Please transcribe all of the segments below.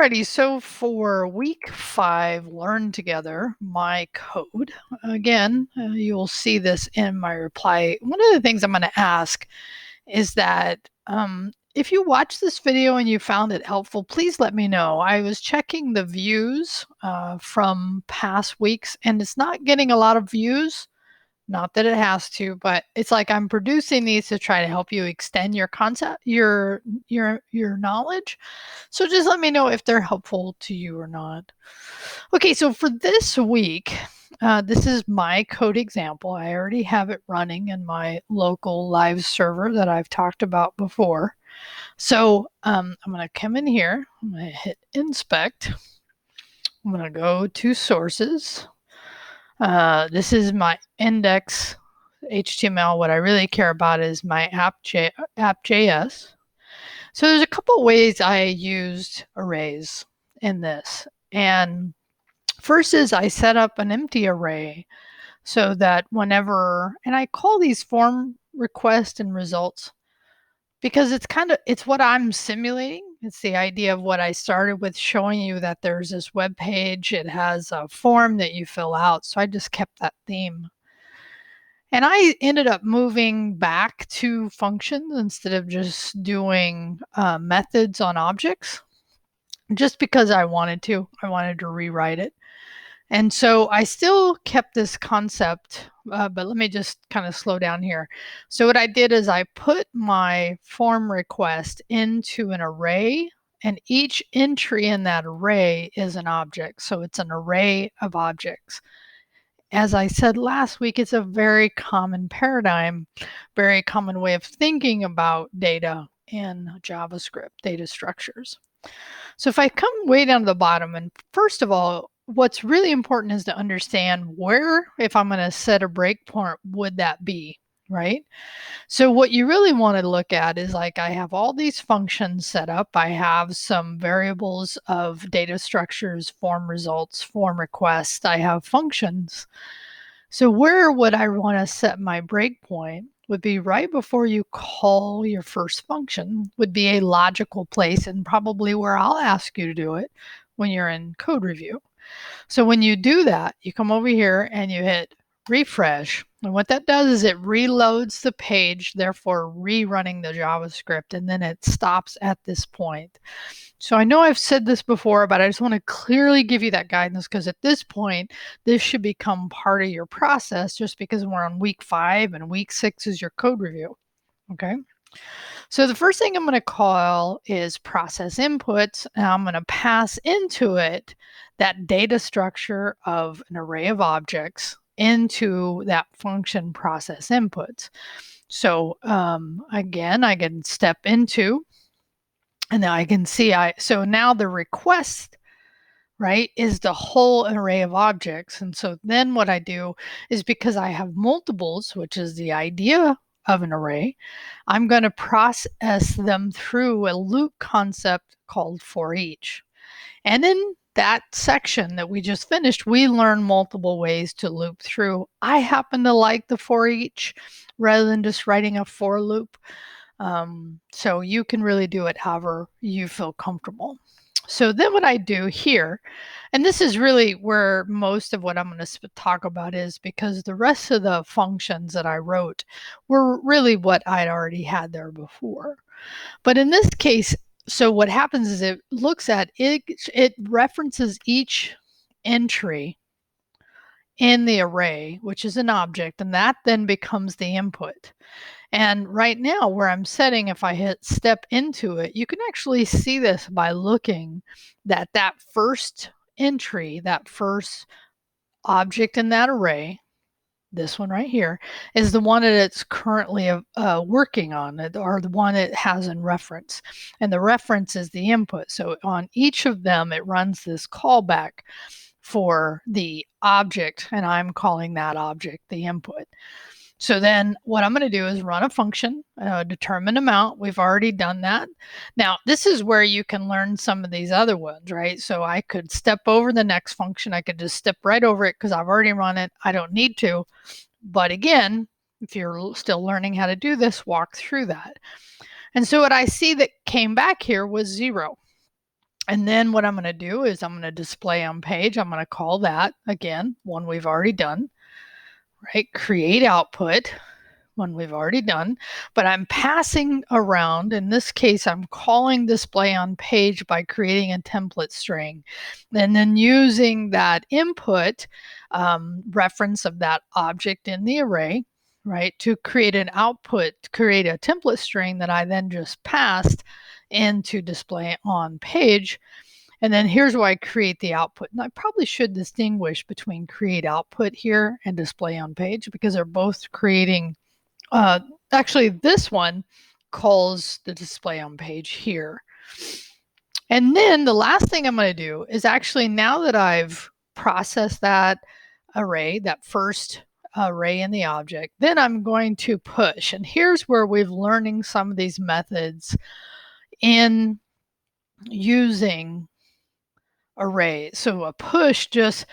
Alrighty, so for week 5, learn together my code. Again, you'll see this in my reply. One of the things I'm going to ask is that if you watch this video and you found it helpful, please let me know. I was checking the views from past weeks, and it's not getting a lot of views. Not that it has to, but it's like I'm producing these to try to help you extend your concept, your knowledge. So just let me know if they're helpful to you or not. Okay, so for this week, this is my code example. I already have it running in my local live server that I've talked about before. So I'm going to come in here. I'm going to hit inspect. I'm going to go to sources. This is my index HTML. What I really care about is my app.js. So there's a couple ways I used arrays in this. And first is I set up an empty array so that whenever, and I call these form request and results because it's what I'm simulating. It's the idea of what I started with, showing you that there's this web page. It has a form that you fill out. So I just kept that theme. And I ended up moving back to functions instead of just doing methods on objects, just because I wanted to. I wanted to rewrite it. And so I still kept this concept, but let me just kind of slow down here. So what I did is I put my form request into an array, and each entry in that array is an object. So it's an array of objects. As I said last week, it's a very common paradigm, very common way of thinking about data in JavaScript, data structures. So if I come way down to the bottom, and first of all, what's really important is to understand where, if I'm going to set a breakpoint, would that be, right? So what you really want to look at is like I have all these functions set up. I have some variables of data structures, form results, form requests. I have functions. So where would I want to set my breakpoint would be right before you call your first function, would be a logical place, and probably where I'll ask you to do it when you're in code review. So when you do that, you come over here and you hit refresh. And what that does is it reloads the page, therefore rerunning the JavaScript, and then it stops at this point. So I know I've said this before, but I just want to clearly give you that guidance because at this point, this should become part of your process just because we're on week 5 and week 6 is your code review. Okay. So the first thing I'm going to call is process inputs, and I'm going to pass into it that data structure of an array of objects into that function process inputs. So again, I can step into, and now I can see, so now the request, right, is the whole array of objects. And so then what I do is, because I have multiples, which is the idea of an array, I'm going to process them through a loop concept called for each. And in that section that we just finished, we learn multiple ways to loop through. I happen to like the for each rather than just writing a for loop. So you can really do it however you feel comfortable. So then what I do here, and this is really where most of what I'm going to talk about is, because the rest of the functions that I wrote were really what I'd already had there before. But in this case, so what happens is it looks at it, it references each entry in the array, which is an object, and that then becomes the input. And right now where I'm setting, if I hit step into it, you can actually see this by looking that that first entry, that first object in that array, this one right here, is the one that it's currently working on, or the one it has in reference. And the reference is the input. So on each of them, it runs this callback for the object, and I'm calling that object the input. So then what I'm going to do is run a function, determine amount. We've already done that. Now, this is where you can learn some of these other ones, right? So I could step over the next function. I could just step right over it because I've already run it. I don't need to. But again, if you're still learning how to do this, walk through that. And so what I see that came back here was 0. And then what I'm going to do is I'm going to display on page. I'm going to call that, again, one we've already done, right? Create output, one we've already done, but I'm passing around. In this case, I'm calling display on page by creating a template string and then using that input reference of that object in the array, right, to create an output, create a template string that I then just passed into display on page. And then here's where I create the output. And I probably should distinguish between create output here and display on page because they're both creating, actually this one calls the display on page here. And then the last thing I'm going to do is actually, now that I've processed that array, that first array in the object, then I'm going to push. And here's where we're learning some of these methods in using arrays. So a push just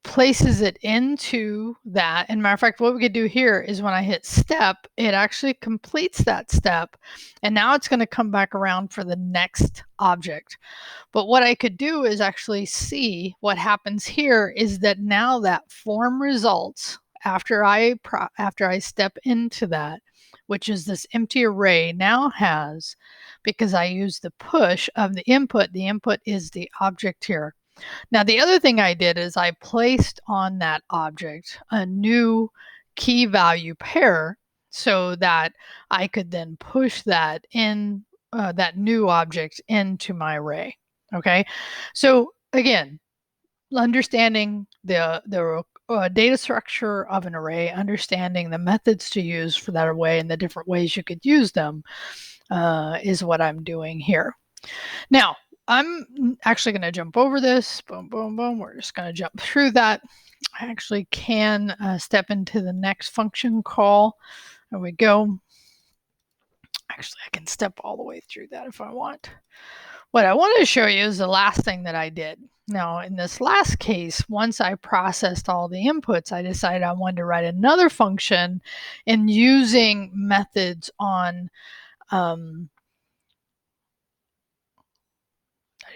places it into that. And matter of fact, what we could do here is when I hit step, it actually completes that step. And now it's going to come back around for the next object. But what I could do is actually see what happens here is that now that form results after I step into that, which is this empty array, now has, because I use the push of the input is the object here. Now, the other thing I did is I placed on that object a new key value pair so that I could then push that in, that new object into my array. Okay, so again, understanding the data structure of an array, understanding the methods to use for that array and the different ways you could use them is what I'm doing here. Now, I'm actually going to jump over this. Boom, boom, boom. We're just going to jump through that. I actually can step into the next function call. There we go. Actually, I can step all the way through that if I want. What I wanted to show you is the last thing that I did. Now, in this last case, once I processed all the inputs, I decided I wanted to write another function in using methods on, I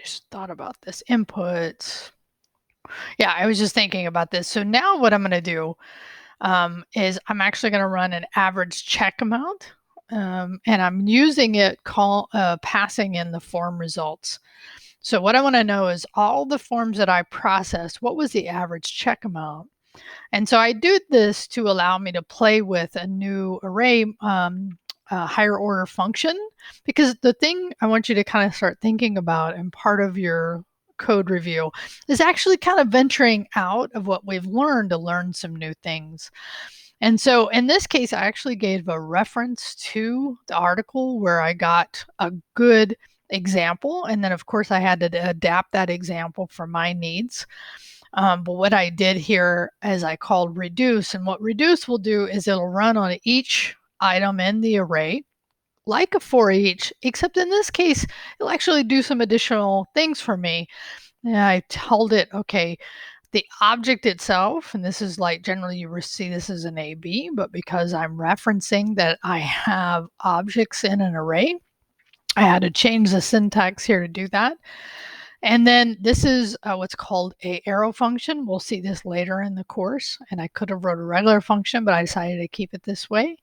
just thought about this, inputs. Yeah, I was just thinking about this. So now what I'm going to do is I'm actually going to run an average check amount. And I'm using it, passing in the form results. So what I want to know is all the forms that I processed, what was the average check amount? And so I did this to allow me to play with a new array higher order function, because the thing I want you to kind of start thinking about and part of your code review is actually kind of venturing out of what we've learned to learn some new things. And so in this case, I actually gave a reference to the article where I got a good example. And then, of course, I had to adapt that example for my needs. But what I did here is I called reduce. And what reduce will do is it'll run on each item in the array like a for each, except in this case, it'll actually do some additional things for me. And I told it, okay, the object itself, and this is like generally you see this as an AB, but because I'm referencing that I have objects in an array, I had to change the syntax here to do that. And then this is what's called a arrow function. We'll see this later in the course. And I could have wrote a regular function, but I decided to keep it this way.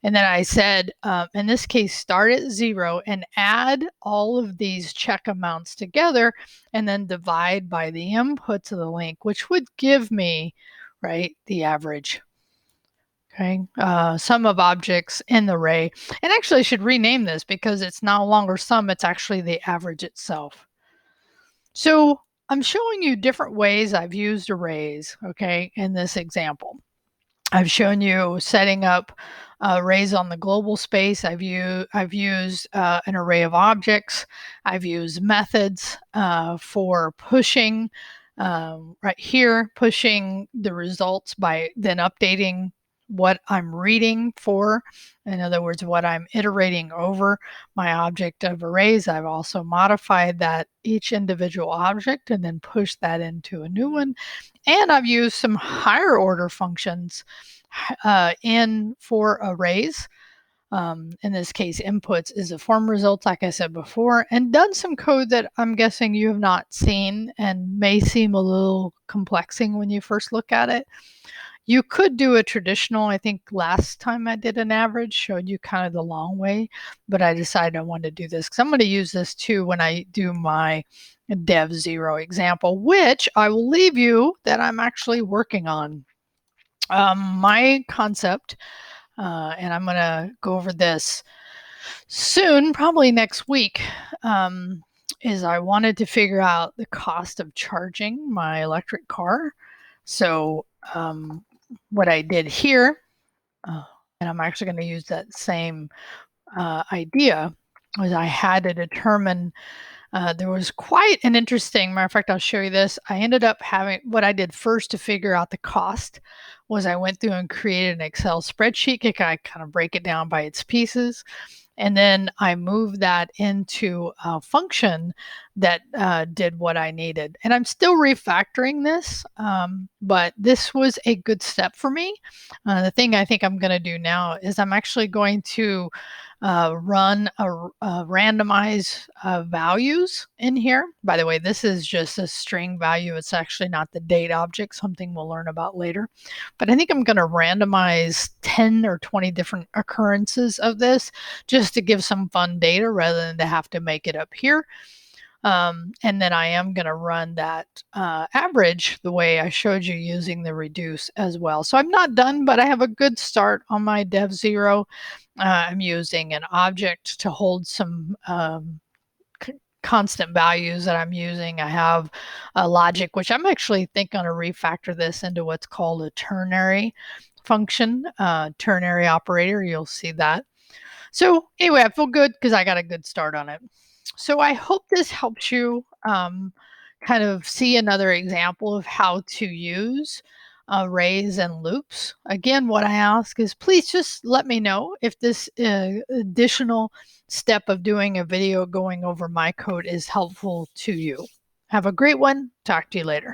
And then I said, in this case, start at 0 and add all of these check amounts together and then divide by the inputs of the link, which would give me, right, the average. Okay, sum of objects in the array. And actually I should rename this because it's no longer sum, it's actually the average itself. So I'm showing you different ways I've used arrays, okay, in this example. I've shown you setting up arrays on the global space. I've used an array of objects. I've used methods for pushing, right here, pushing the results by then updating what I'm reading for. In other words, what I'm iterating over my object of arrays. I've also modified that each individual object and then pushed that into a new one. And I've used some higher order functions in for arrays in this case inputs, is a form result, like I said before, and done some code that I'm guessing you have not seen and may seem a little complexing when you first look at it. You could do a traditional. I think last time I did an average showed you kind of the long way, but I decided I wanted to do this because I'm going to use this too when I do my dev 0 example, which I will leave you that I'm actually working on. My concept, and I'm going to go over this soon, probably next week, is I wanted to figure out the cost of charging my electric car. So what I did here, and I'm actually going to use that same idea, was I had to determine. There was quite an interesting, matter of fact, I'll show you this. I ended up having, what I did first to figure out the cost was I went through and created an Excel spreadsheet. I kind of break it down by its pieces. And then I moved that into a function that did what I needed. And I'm still refactoring this, but this was a good step for me. The thing I think I'm going to do now is I'm actually going to run a randomize values in here. By the way, this is just a string value. It's actually not the date object, something we'll learn about later. But I think I'm going to randomize 10 or 20 different occurrences of this just to give some fun data rather than to have to make it up here. And then I am going to run that average the way I showed you using the reduce as well. So I'm not done, but I have a good start on my dev 0. I'm using an object to hold some constant values that I'm using. I have a logic, which I'm actually thinking to refactor this into what's called a ternary function, ternary operator. You'll see that. So anyway, I feel good because I got a good start on it. So I hope this helps you kind of see another example of how to use arrays and loops. Again, what I ask is please just let me know if this additional step of doing a video going over my code is helpful to you. Have a great one. Talk to you later.